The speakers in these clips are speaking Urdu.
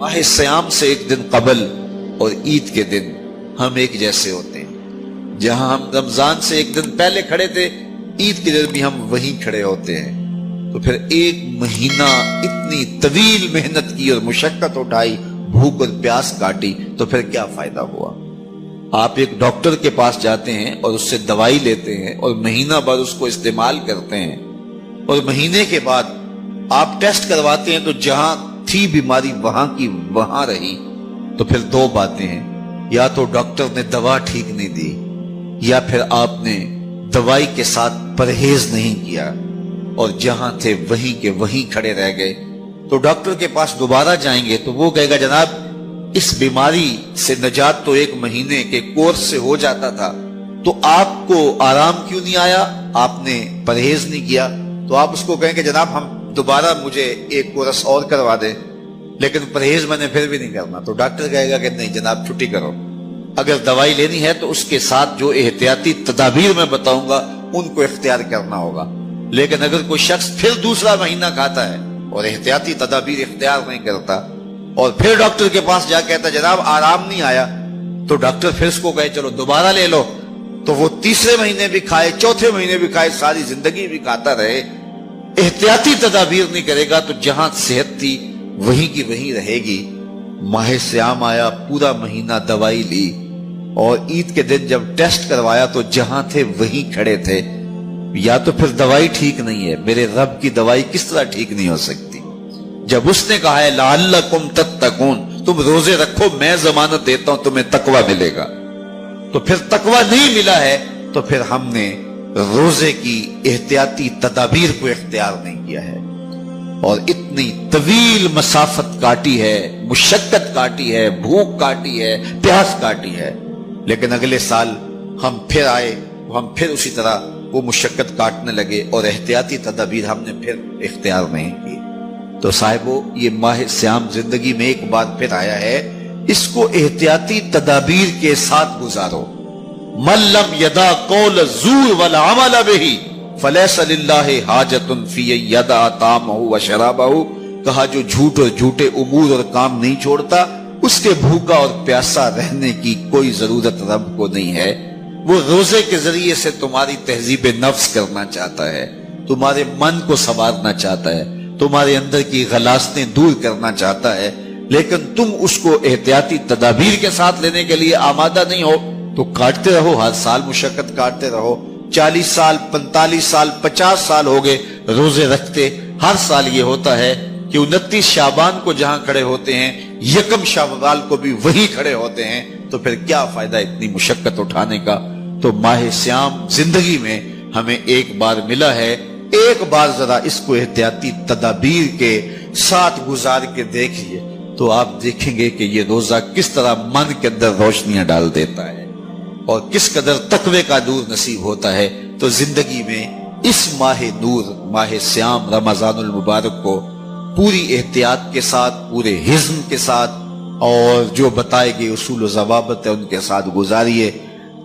ماہ سیام سے ایک دن قبل اور عید کے دن ہم ایک جیسے ہوتے ہیں. جہاں ہم رمضان سے ایک دن پہلے کھڑے تھے، عید کے دن بھی ہم وہیں کھڑے ہوتے ہیں. تو پھر ایک مہینہ اتنی طویل محنت کی اور مشقت اٹھائی، بھوک اور پیاس کاٹی، تو پھر کیا فائدہ ہوا؟ آپ ایک ڈاکٹر کے پاس جاتے ہیں اور اس سے دوائی لیتے ہیں اور مہینہ بعد اس کو استعمال کرتے ہیں، اور مہینے کے بعد آپ ٹیسٹ کرواتے ہیں تو جہاں تھی بیماری وہاں کی وہاں رہی. تو پھر دو باتیں ہیں، یا تو ڈاکٹر نے دوا ٹھیک نہیں دی، یا پھر آپ نے دوائی کے ساتھ پرہیز نہیں کیا اور جہاں تھے وہیں کے وہیں کھڑے رہ گئے. تو ڈاکٹر کے پاس دوبارہ جائیں گے تو وہ کہے گا جناب اس بیماری سے نجات تو ایک مہینے کے کورس سے ہو جاتا تھا، تو آپ کو آرام کیوں نہیں آیا؟ آپ نے پرہیز نہیں کیا. تو آپ اس کو کہیں کہ جناب ہم دوبارہ مجھے ایک کورس اور کروا دیں، لیکن پرہیز میں نے پھر بھی نہیں کرنا. تو ڈاکٹر کہے گا کہ نہیں جناب چھٹی کرو. اگر دوائی لینی ہے تو اس کے ساتھ جو احتیاطی تدابیر میں بتاؤں گا ان کو اختیار کرنا ہوگا. لیکن اگر کوئی شخص پھر دوسرا مہینہ کھاتا ہے اور احتیاطی تدابیر اختیار نہیں کرتا اور پھر ڈاکٹر کے پاس جا کہتا جناب آرام نہیں آیا، تو ڈاکٹر پھر اس کو کہے چلو دوبارہ لے لو، تو وہ تیسرے مہینے بھی کھائے، چوتھے مہینے بھی کھائے، ساری زندگی بھی کھاتا رہے، احتیاطی تدابیر نہیں کرے گا تو جہاں صحت تھی وہیں کی وہیں رہے گی. ماہ سیام آیا، پورا مہینہ دوائی لی، اور عید کے دن جب ٹیسٹ کروایا تو جہاں تھے وہیں کھڑے تھے. یا تو پھر دوائی ٹھیک نہیں ہے، میرے رب کی دوائی کس طرح ٹھیک نہیں ہو سکتی؟ جب اس نے کہا ہے لعلکم تتقون، تم روزے رکھو میں ضمانت دیتا ہوں تمہیں تقوی ملے گا، تو پھر تقوی نہیں ملا ہے تو پھر ہم نے روزے کی احتیاطی تدابیر کو اختیار نہیں کیا ہے اور اتنی طویل مسافت کاٹی ہے، مشقت کاٹی ہے، بھوک کاٹی ہے، پیاس کاٹی ہے. لیکن اگلے سال ہم پھر آئے، ہم پھر اسی طرح وہ مشقت کاٹنے لگے اور احتیاطی تدابیر ہم نے پھر اختیار نہیں کی. تو صاحبو یہ ماہ سیام زندگی میں ایک بار پھر آیا ہے، اس کو احتیاطی تدابیر کے ساتھ گزارو. من لم یدع قول الزور والعمل به فلیس للہ حاجۃ فی یدع طعامہ وشرابہ. کہا جو جھوٹ اور جھوٹے امور اور کام نہیں چھوڑتا اس کے بھوکا اور پیاسا رہنے کی کوئی ضرورت رب کو نہیں ہے. وہ روزے کے ذریعے سے تمہاری تہذیب نفس کرنا چاہتا ہے، تمہارے من کو سنوارنا چاہتا ہے، تمہارے اندر کی غلاظتیں دور کرنا چاہتا ہے، لیکن تم اس کو احتیاطی تدابیر کے ساتھ لینے کے لیے آمادہ نہیں ہو. تو کاٹتے رہو، ہر سال مشقت کاٹتے رہو. 40 سال 45 سال 50 سال ہو گئے روزے رکھتے. ہر سال یہ ہوتا ہے کہ 29 شعبان کو جہاں کھڑے ہوتے ہیں 1 شوال کو بھی وہی کھڑے ہوتے ہیں. تو پھر کیا فائدہ اتنی مشقت اٹھانے کا؟ تو ماہ سیام زندگی میں ہمیں ایک بار ملا ہے، ایک بار ذرا اس کو احتیاطی تدابیر کے ساتھ گزار کے دیکھیے تو آپ دیکھیں گے کہ یہ روزہ کس طرح من کے اندر روشنیاں ڈال دیتا ہے اور کس قدر تقوی کا نور نصیب ہوتا ہے. تو زندگی میں اس ماہ نور، ماہ سیام رمضان المبارک کو پوری احتیاط کے ساتھ، پورے حزم کے ساتھ اور جو بتائے گئے اصول و ضوابط ہے ان کے ساتھ گزاریے.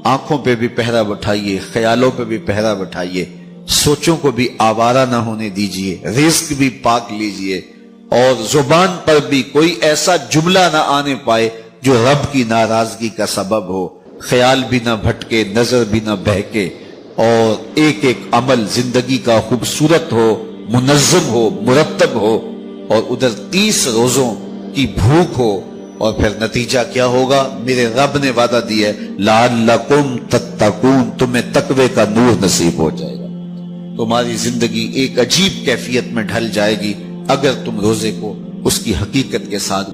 آنکھوں پہ بھی پہرا بٹھائیے، خیالوں پہ بھی پہرا بٹھائیے، سوچوں کو بھی آوارہ نہ ہونے دیجیے، رزق بھی پاک لیجیے، اور زبان پر بھی کوئی ایسا جملہ نہ آنے پائے جو رب کی ناراضگی کا سبب ہو. خیال بھی نہ بھٹکے، نظر بھی نہ بہکے، اور ایک ایک عمل زندگی کا خوبصورت ہو، منظم ہو، مرتب ہو، اور ادھر 30 روزوں کی بھوک ہو. اور پھر نتیجہ کیا ہوگا؟ میرے رب نے وعدہ دیا ہے لعلکم تتقون، تمہیں تقوی کا نور نصیب ہو جائے گا. تمہاری زندگی ایک عجیب کیفیت میں ڈھل جائے گی اگر تم روزے کو اس کی حقیقت کے ساتھ